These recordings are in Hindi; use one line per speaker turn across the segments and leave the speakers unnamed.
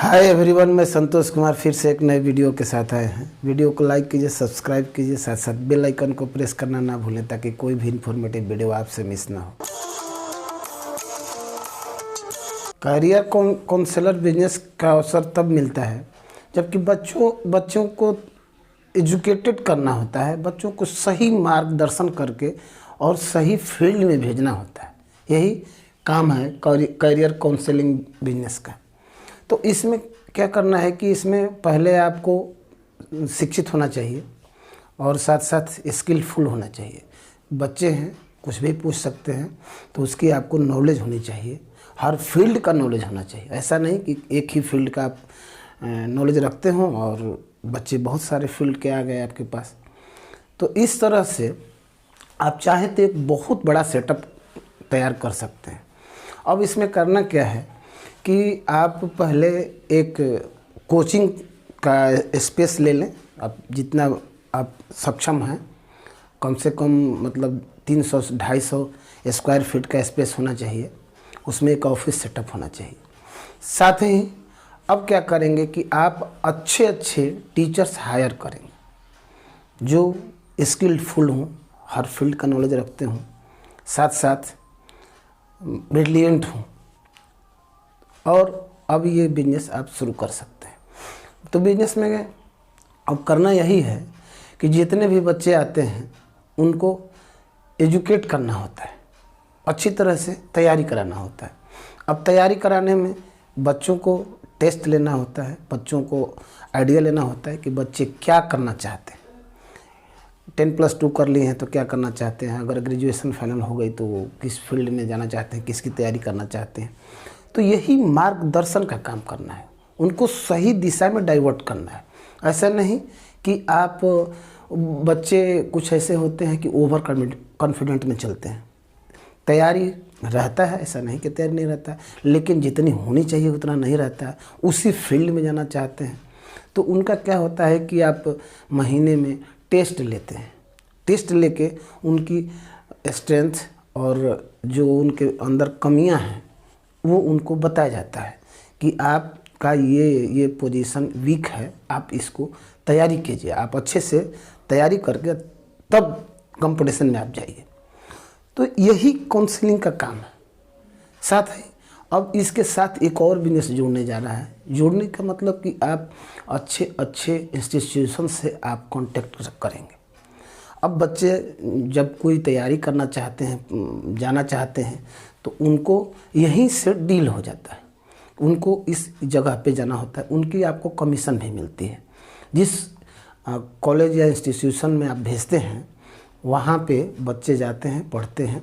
हाय एवरीवन, मैं संतोष कुमार फिर से एक नए वीडियो के साथ आए हैं। वीडियो को लाइक कीजिए, सब्सक्राइब कीजिए, साथ साथ बेल आइकन को प्रेस करना ना भूलें ताकि कोई भी इन्फॉर्मेटिव वीडियो आपसे मिस ना हो। करियर काउंसलर बिजनेस का अवसर तब मिलता है जबकि बच्चों को एजुकेटेड करना होता है, बच्चों को सही मार्गदर्शन करके और सही फील्ड में भेजना होता है। यही काम है करियर काउंसलिंग बिजनेस का। तो इसमें क्या करना है कि इसमें पहले आपको शिक्षित होना चाहिए और साथ साथ स्किलफुल होना चाहिए। बच्चे हैं, कुछ भी पूछ सकते हैं, तो उसकी आपको नॉलेज होनी चाहिए। हर फील्ड का नॉलेज होना चाहिए। ऐसा नहीं कि एक ही फील्ड का आप नॉलेज रखते हो और बच्चे बहुत सारे फील्ड के आ गए आपके पास। तो इस तरह से आप चाहें तो एक बहुत बड़ा सेटअप तैयार कर सकते हैं। अब इसमें करना क्या है कि आप पहले एक कोचिंग का स्पेस ले लें। आप जितना आप सक्षम हैं, कम से कम मतलब 300-250 स्क्वायर फीट का स्पेस होना चाहिए। उसमें एक ऑफिस सेटअप होना चाहिए। साथ ही अब क्या करेंगे कि आप अच्छे टीचर्स हायर करेंगे जो स्किलफुल हों, हर फील्ड का नॉलेज रखते हों, साथ साथ ब्रिलियंट हों, और अब ये बिजनेस आप शुरू कर सकते हैं। तो बिजनेस में अब करना यही है कि जितने भी बच्चे आते हैं उनको एजुकेट करना होता है, अच्छी तरह से तैयारी कराना होता है। अब तैयारी कराने में बच्चों को टेस्ट लेना होता है, बच्चों को आइडिया लेना होता है कि बच्चे क्या करना चाहते हैं। 10+2 कर लिए हैं तो क्या करना चाहते हैं, अगर ग्रेजुएशन फाइनल हो गई तो वो किस फील्ड में जाना चाहते हैं, किसकी तैयारी करना चाहते हैं। तो यही मार्गदर्शन का काम करना है, उनको सही दिशा में डाइवर्ट करना है। ऐसा नहीं कि आप बच्चे कुछ ऐसे होते हैं कि ओवर कॉन्फिडेंट में चलते हैं। तैयारी रहता है, ऐसा नहीं कि तैयारी नहीं रहता है, लेकिन जितनी होनी चाहिए उतना नहीं रहता है। उसी फील्ड में जाना चाहते हैं तो उनका क्या होता है कि आप महीने में टेस्ट लेते हैं। टेस्ट लेके उनकी स्ट्रेंथ और जो उनके अंदर कमियां हैं वो उनको बताया जाता है कि आपका ये पोजीशन वीक है, आप इसको तैयारी कीजिए, आप अच्छे से तैयारी करके तब कंपटीशन में आप जाइए। तो यही काउंसलिंग का काम है। साथ ही अब इसके साथ एक और बिजनेस जोड़ने जा रहा है। जोड़ने का मतलब कि आप अच्छे इंस्टीट्यूशन से आप कांटेक्ट करेंगे। अब बच्चे जब कोई तैयारी करना चाहते हैं, जाना चाहते हैं, तो उनको यहीं से डील हो जाता है। उनको इस जगह पे जाना होता है, उनकी आपको कमीशन भी मिलती है। जिस कॉलेज या इंस्टीट्यूशन में आप भेजते हैं वहाँ पे बच्चे जाते हैं, पढ़ते हैं।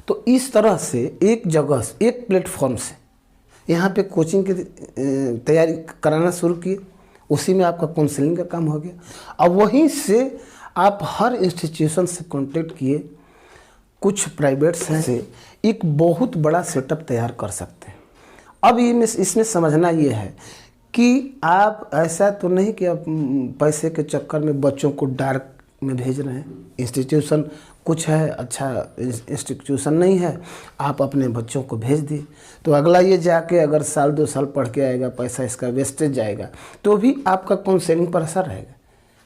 तो इस तरह से एक जगह से, एक प्लेटफॉर्म से यहाँ पे कोचिंग की तैयारी कराना शुरू किए, उसी में आपका काउंसलिंग का काम हो गया। अब वहीं से आप हर इंस्टीट्यूशन से कांटेक्ट किए, कुछ प्राइवेट से एक बहुत बड़ा सेटअप तैयार कर सकते हैं। अब इसमें समझना ये है कि आप ऐसा तो नहीं कि आप पैसे के चक्कर में बच्चों को डार्क में भेज रहे हैं। इंस्टीट्यूशन कुछ है, अच्छा इंस्टीट्यूशन नहीं है, आप अपने बच्चों को भेज दिए तो अगला ये जाके अगर 1-2 साल पढ़ के आएगा, पैसा इसका वेस्टेज जाएगा, तो भी आपका काउंसलिंग पर असर रहेगा।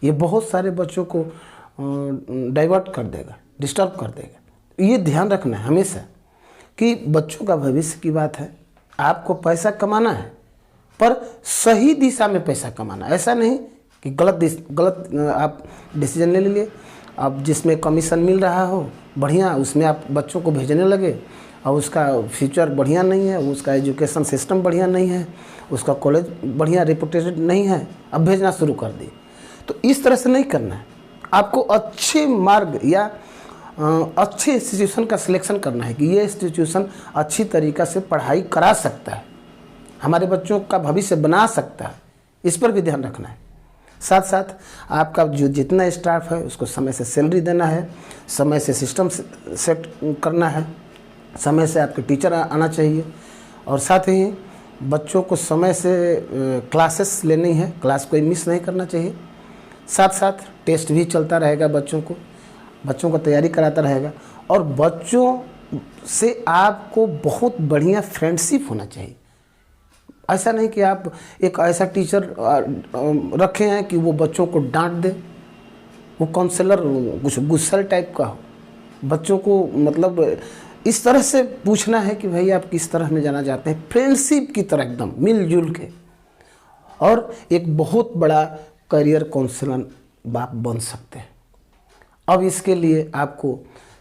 ये बहुत सारे बच्चों को डाइवर्ट कर देगा, डिस्टर्ब कर देगा। ये ध्यान रखना है हमेशा कि बच्चों का भविष्य की बात है। आपको पैसा कमाना है पर सही दिशा में पैसा कमाना। ऐसा नहीं कि गलत आप डिसीजन ले लिए। अब जिसमें कमीशन मिल रहा हो बढ़िया, उसमें आप बच्चों को भेजने लगे और उसका फ्यूचर बढ़िया नहीं है, उसका एजुकेशन सिस्टम बढ़िया नहीं है, उसका कॉलेज बढ़िया रेपुटेटेड नहीं है, अब भेजना शुरू कर दिए। तो इस तरह से नहीं करना है। आपको अच्छे मार्ग या अच्छे इंस्टीट्यूशन का सिलेक्शन करना है कि ये इंस्टीट्यूशन अच्छी तरीक़ा से पढ़ाई करा सकता है, हमारे बच्चों का भविष्य बना सकता है। इस पर भी ध्यान रखना है। साथ साथ आपका जो जितना स्टाफ है उसको समय से सैलरी देना है, समय से सिस्टम सेट करना है, समय से आपके टीचर आना चाहिए, और साथ ही बच्चों को समय से क्लासेस लेनी है, क्लास कोई मिस नहीं करना चाहिए। साथ साथ टेस्ट भी चलता रहेगा, बच्चों को तैयारी कराता रहेगा, और बच्चों से आपको बहुत बढ़िया फ्रेंडशिप होना चाहिए। ऐसा नहीं कि आप एक ऐसा टीचर रखे हैं कि वो बच्चों को डांट दे, वो काउंसलर कुछ गुस्सल टाइप का हो। बच्चों को मतलब इस तरह से पूछना है कि भाई आप किस तरह में जाना चाहते हैं, फ्रेंडशिप की तरह एकदम मिलजुल के, और एक बहुत बड़ा करियर काउंसलर आप बन सकते हैं। अब इसके लिए आपको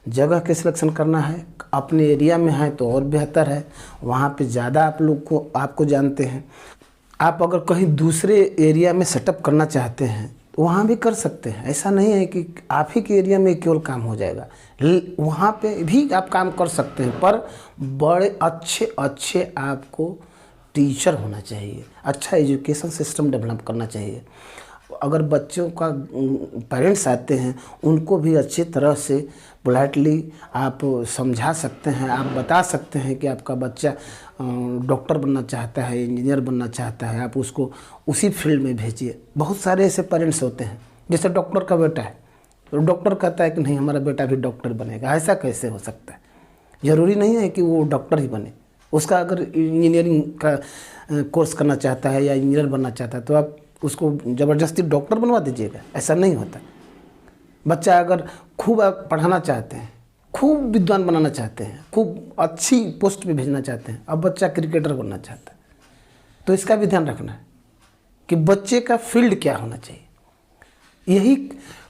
जगह के सिलेक्शन करना है। अपने एरिया में है तो और बेहतर है, वहाँ पे ज़्यादा आप लोग को आपको जानते हैं। आप अगर कहीं दूसरे एरिया में सेटअप करना चाहते हैं तो वहाँ भी कर सकते हैं। ऐसा नहीं है कि आप ही के एरिया में केवल काम हो जाएगा, वहाँ पे भी आप काम कर सकते हैं, पर बड़े अच्छे आपको टीचर होना चाहिए, अच्छा एजुकेशन सिस्टम डेवलप करना चाहिए। अगर बच्चों का पेरेंट्स आते हैं उनको भी अच्छी तरह से पोलाइटली आप समझा सकते हैं, आप बता सकते हैं कि आपका बच्चा डॉक्टर बनना चाहता है, इंजीनियर बनना चाहता है, आप उसको उसी फील्ड में भेजिए। बहुत सारे ऐसे पेरेंट्स होते हैं, जैसे डॉक्टर का बेटा है तो डॉक्टर कहता है कि नहीं हमारा बेटा भी डॉक्टर बनेगा। ऐसा कैसे हो सकता है? ज़रूरी नहीं है कि वो डॉक्टर ही बने। उसका अगर इंजीनियरिंग का कोर्स करना चाहता है या इंजीनियर बनना चाहता है तो आप उसको ज़बरदस्ती डॉक्टर बनवा दीजिएगा, ऐसा नहीं होता। बच्चा अगर खूब आप पढ़ाना चाहते हैं, खूब विद्वान बनाना चाहते हैं, खूब अच्छी पोस्ट पे भेजना चाहते हैं, अब बच्चा क्रिकेटर बनना चाहता है, तो इसका भी ध्यान रखना है कि बच्चे का फील्ड क्या होना चाहिए। यही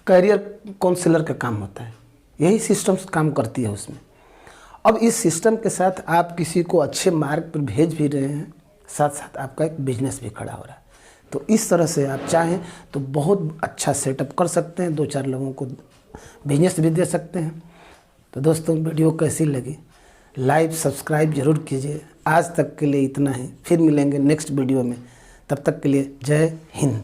करियर काउंसलर का काम होता है, यही सिस्टम्स काम करती है उसमें। अब इस सिस्टम के साथ आप किसी को अच्छे मार्ग पर भेज भी रहे हैं, साथ साथ आपका एक बिजनेस भी खड़ा हो रहा है। तो इस तरह से आप चाहें तो बहुत अच्छा सेटअप कर सकते हैं, 2-4 लोगों को बिजनेस भी दे सकते हैं। तो दोस्तों वीडियो कैसी लगी लाइक सब्सक्राइब जरूर कीजिए। आज तक के लिए इतना ही, फिर मिलेंगे नेक्स्ट वीडियो में, तब तक के लिए जय हिंद।